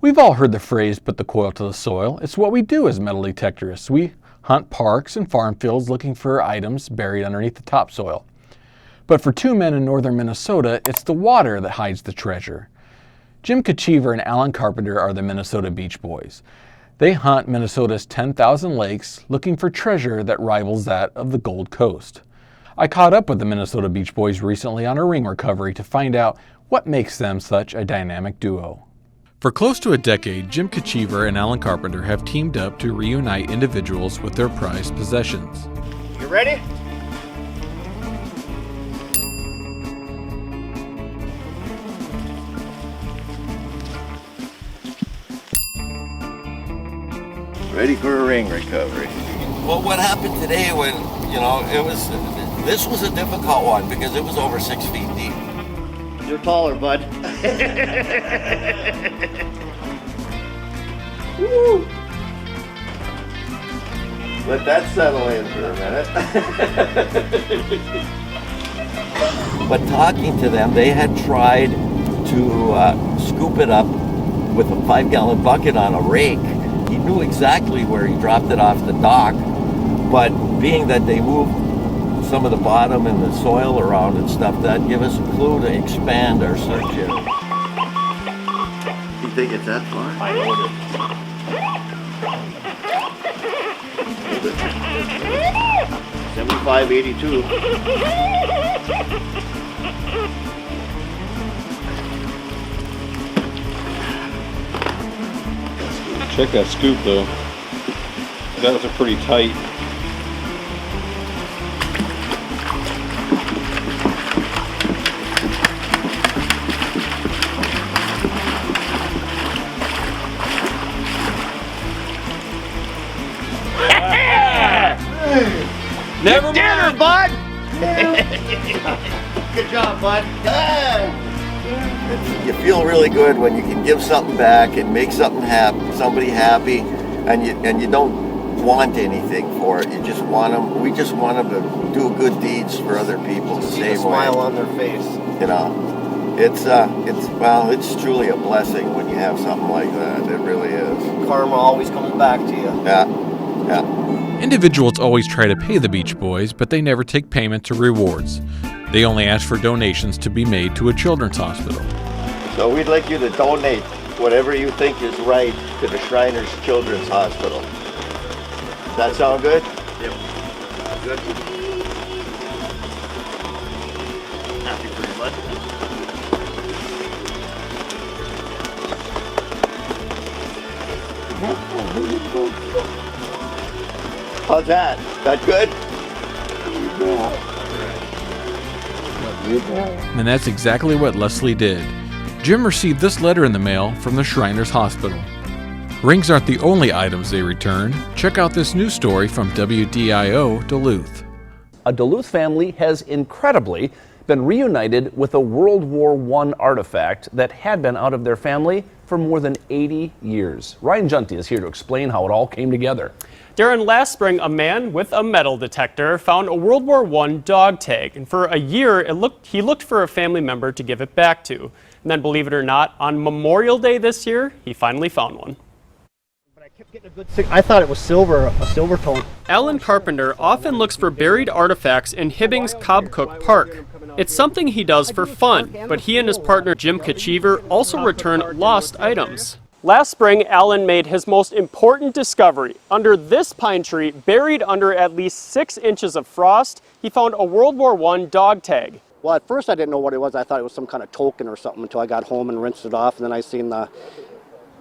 We've all heard the phrase, put the coil to the soil. It's what we do as metal detectorists. We hunt parks and farm fields looking for items buried underneath the topsoil. But for two men in northern Minnesota, it's the water that hides the treasure. Jim Kachiver and Alan Carpenter are the Minnesota Beach Boys. They hunt Minnesota's 10,000 lakes looking for treasure that rivals that of the Gold Coast. I caught up with the Minnesota Beach Boys recently on a ring recovery to find out what makes them such a dynamic duo. For close to a decade, Jim Kachiver and Alan Carpenter have teamed up to reunite individuals with their prized possessions. You ready? Ready for a ring recovery. Well, what happened today when, this was a difficult one because it was over 6 feet deep. You're taller, bud. Woo! Let that settle in for a minute. But talking to them, they had tried to scoop it up with a 5-gallon bucket on a rake. He knew exactly where he dropped it off the dock, but being that they moved some of the bottom and the soil around and stuff, that give us a clue to expand our search area. You think it's that far? I know it. 7582. Check that scoop though. That was a pretty tight. Never mind, bud. Good job, bud. You feel really good when you can give something back and make somebody happy, and you don't want anything for it. You just want them. We just want them to do good deeds for other people the same way. Smile on their face. It's truly a blessing when you have something like that. It really is. Karma always comes back to you. Yeah. Individuals always try to pay the Beach Boys, but they never take payments or rewards. They only ask for donations to be made to a children's hospital. So we'd like you to donate whatever you think is right to the Shriners Children's Hospital. Does that sound good? Yep. Good. Happy for you, bud. How's that? That good? And that's exactly what Leslie did. Jim received this letter in the mail from the Shriners Hospital. Rings aren't the only items they returned. Check out this news story from WDIO Duluth. A Duluth family has incredibly been reunited with a World War I artifact that had been out of their family for more than 80 years. Ryan Junty is here to explain how it all came together. Darren, last spring, a man with a metal detector found a World War I dog tag, and for a year he looked for a family member to give it back to. And then, believe it or not, on Memorial Day this year, he finally found one. But I kept getting a good I thought it was silver, a silver tone. Alan Carpenter often looks for buried artifacts in Hibbing's Cobb-Cook Park. It's something he does for fun, but he and his partner Jim Kachiver also return lost items. Last spring, Alan made his most important discovery. Under this pine tree, buried under at least 6 inches of frost, he found a World War I dog tag. Well, at first I didn't know what it was. I thought it was some kind of token or something until I got home and rinsed it off, and then I seen the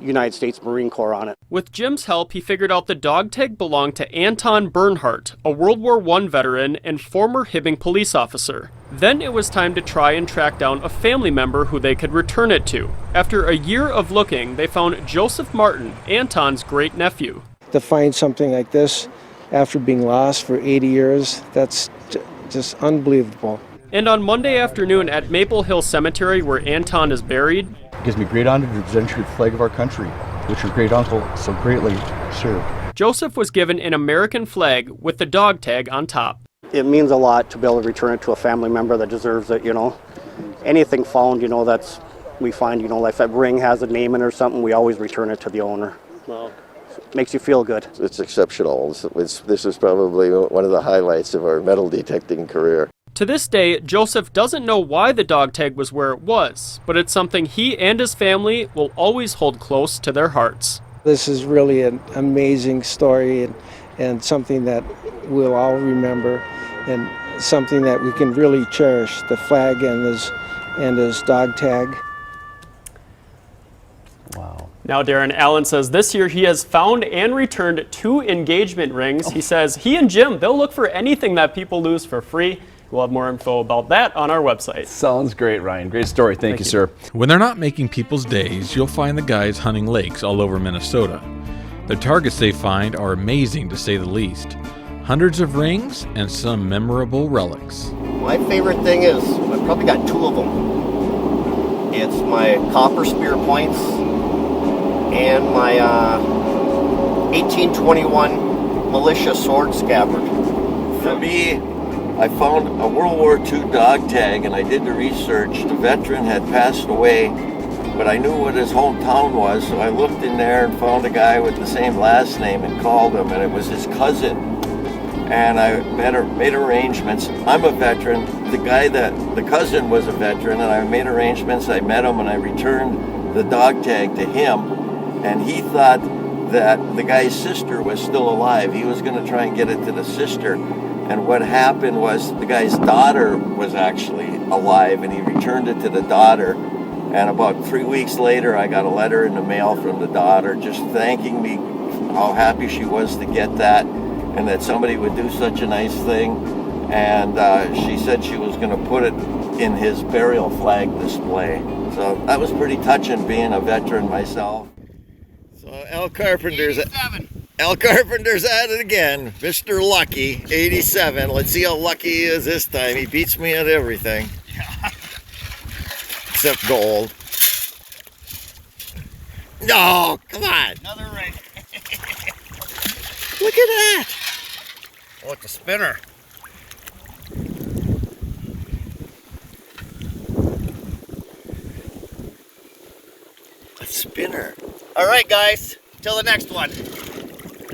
United States Marine Corps on it. With Jim's help, he figured out the dog tag belonged to Anton Bernhardt, a World War I veteran and former Hibbing police officer. Then it was time to try and track down a family member who they could return it to. After a year of looking, they found Joseph Martin, Anton's great-nephew. To find something like this after being lost for 80 years, that's just unbelievable. And on Monday afternoon at Maple Hill Cemetery, where Anton is buried, it gives me great honor to present you the flag of our country, which your great uncle so greatly served. Joseph was given an American flag with the dog tag on top. It means a lot to be able to return it to a family member that deserves it, Anything found, that's we find, you know, if that ring has a name in it or something, we always return it to the owner. Well, Makes you feel good. It's exceptional. This is probably one of the highlights of our metal detecting career. To this day, Joseph doesn't know why the dog tag was where it was, but it's something he and his family will always hold close to their hearts. This is really an amazing story and something that we'll all remember and something that we can really cherish, the flag and his dog tag. Wow. Now, Darren, Allen says this year he has found and returned 2 engagement rings. He says he and Jim, they'll look for anything that people lose for free. We'll have more info about that on our website. Sounds great, Ryan. Great story. Thank you, sir. When they're not making people's days, you'll find the guys hunting lakes all over Minnesota. The targets they find are amazing, to say the least. Hundreds of rings and some memorable relics. my favorite thing is, I've probably got 2 of them. It's my copper spear points and my 1821 militia sword scabbard. For me, I found a World War II dog tag, and I did the research. The veteran had passed away, but I knew what his hometown was, so I looked in there and found a guy with the same last name and called him, and it was his cousin. And I made arrangements. I'm a veteran. The cousin was a veteran, and I made arrangements. I met him, and I returned the dog tag to him, and he thought that the guy's sister was still alive. He was going to try and get it to the sister. And what happened was the guy's daughter was actually alive, and he returned it to the daughter. And about 3 weeks later, I got a letter in the mail from the daughter just thanking me how happy she was to get that, and that somebody would do such a nice thing. And she said she was going to put it in his burial flag display. So that was pretty touching, being a veteran myself. So Al Carpenter's at it again. Mr. Lucky, 87. Let's see how lucky he is this time. He beats me at everything. Yeah. Except gold. No, come on. Another ring. Look at that. Oh, it's a spinner. A spinner. All right, guys. Till the next one.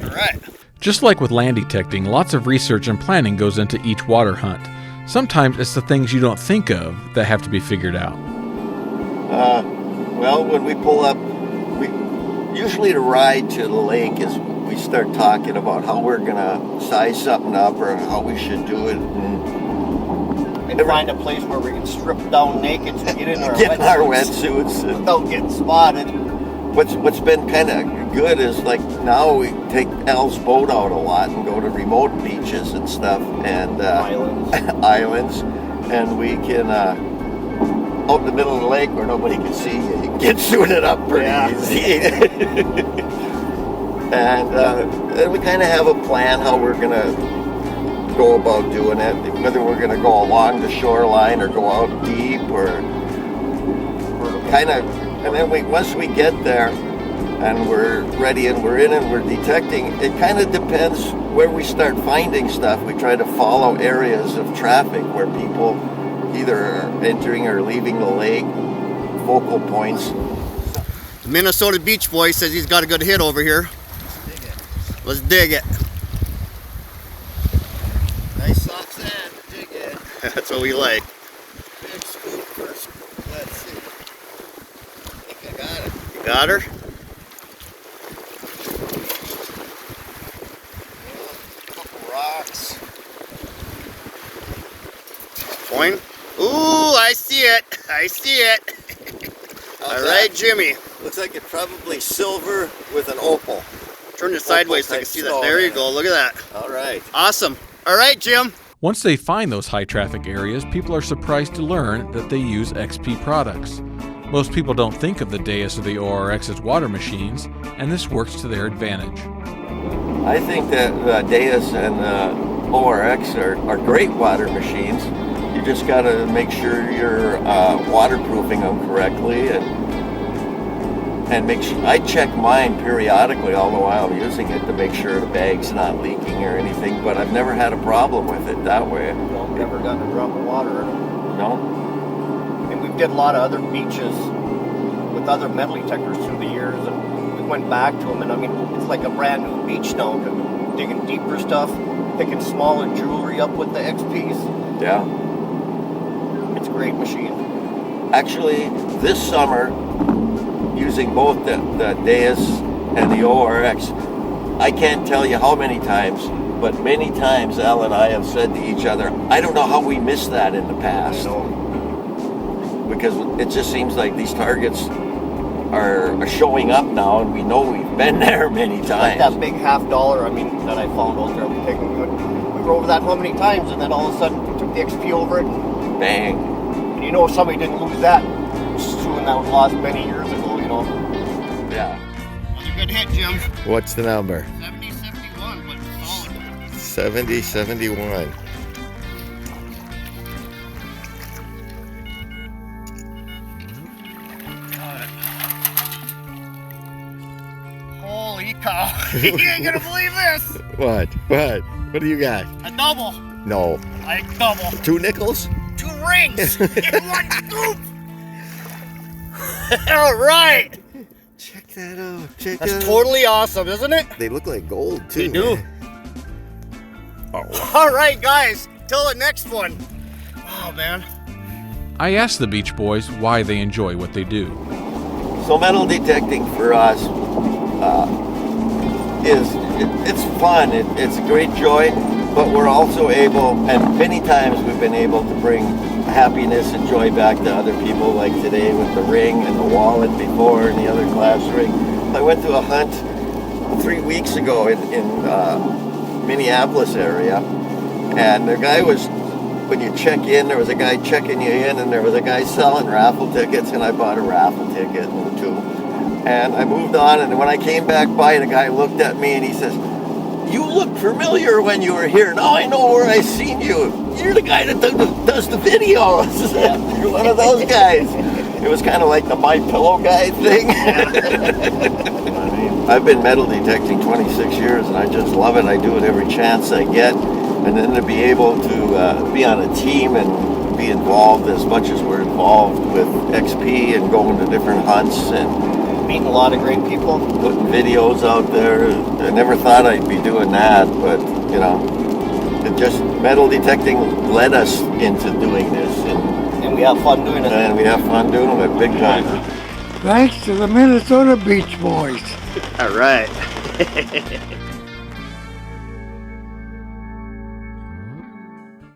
All right. Just like with land detecting, lots of research and planning goes into each water hunt. Sometimes it's the things you don't think of that have to be figured out. Well, when we pull up, usually the ride to the lake is we start talking about how we're gonna size something up or how we should do it, And find a place where we can strip down naked to get in our wetsuits without getting spotted. What's been kind of good is, like, now we take Al's boat out a lot and go to remote beaches and stuff and islands, and we can out in the middle of the lake where nobody can see you. You can get suited up pretty easy. And we kind of have a plan how we're gonna go about doing it, whether we're gonna go along the shoreline or go out deep or kind of. And then once we get there and we're ready and we're in and we're detecting, it kind of depends where we start finding stuff. We try to follow areas of traffic where people either are entering or leaving the lake, focal points. The Minnesota Beach Boy says he's got a good hit over here. Let's dig it. Nice soft sand. Dig it. That's what we like. Big scoop first. Let's see. I think I got it. You got her? A couple rocks. Point. Ooh, I see it. I see it. All right, Jimmy. Looks like it's probably silver with an opal. Turn it sideways so I can see that. There you go. Look at that. All right. Awesome. All right, Jim. Once they find those high traffic areas, people are surprised to learn that they use XP products. Most people don't think of the Deus or the ORX as water machines, and this works to their advantage. I think that Deus and ORX are great water machines. You just got to make sure you're waterproofing them correctly, and make sure. I check mine periodically all the while I'm using it to make sure the bag's not leaking or anything, but I've never had a problem with it that way. Well, never gotten a drop of water in them. No? And we've did a lot of other beaches with other metal detectors through the years, and we went back to them, and I mean, it's like a brand new beach now, digging deeper stuff, picking smaller jewelry up with the XPs. Yeah. It's a great machine. Actually, this summer, using both the Deus and the ORX, I can't tell you how many times, but many times Al and I have said to each other, I don't know how we missed that in the past. Because it just seems like these targets are showing up now, and we know we've been there many times. Like that big $50, I mean, that I found out there. We were over that how many times, and then all of a sudden we took the XP over it. Bang. And you know, somebody didn't lose that soon. That was lost many years ago, you know. Yeah. That was a good hit, Jim. What's the number? 70-71, but solid. 70-71. Holy cow. You ain't gonna believe this. What? What do you got? A double. No. Like double. 2 nickels? 2 rings in one scoop. All right. Check that out. Check That's that totally awesome, isn't it? out. They look like gold too. They do. All right, guys. Till the next one. Oh, man. I asked the Beach Boys why they enjoy what they do. So metal detecting for us it's fun. It's a great joy, but we're also able, and many times we've been able to bring happiness and joy back to other people, like today with the ring and the wallet before and the other glass ring. I went to a hunt 3 weeks ago in Minneapolis area, and the guy was, when you check in, there was a guy checking you in, and there was a guy selling raffle tickets, and I bought a raffle ticket or 2. And I moved on, and when I came back by, the guy looked at me and he says, "You looked familiar when you were here. Now I know where I seen you. You're the guy that does the videos." You're one of those guys. It was kind of like the My Pillow guy thing. I've been metal detecting 26 years, and I just love it. I do it every chance I get. And then to be able to be on a team and be involved as much as we're involved with XP and going to different hunts and Meeting a lot of great people. Putting videos out there. I never thought I'd be doing that, but you know, it just, metal detecting led us into doing this, and we have fun doing it. And we have fun doing it, big time. Thanks to the Minnesota Beach Boys. All right.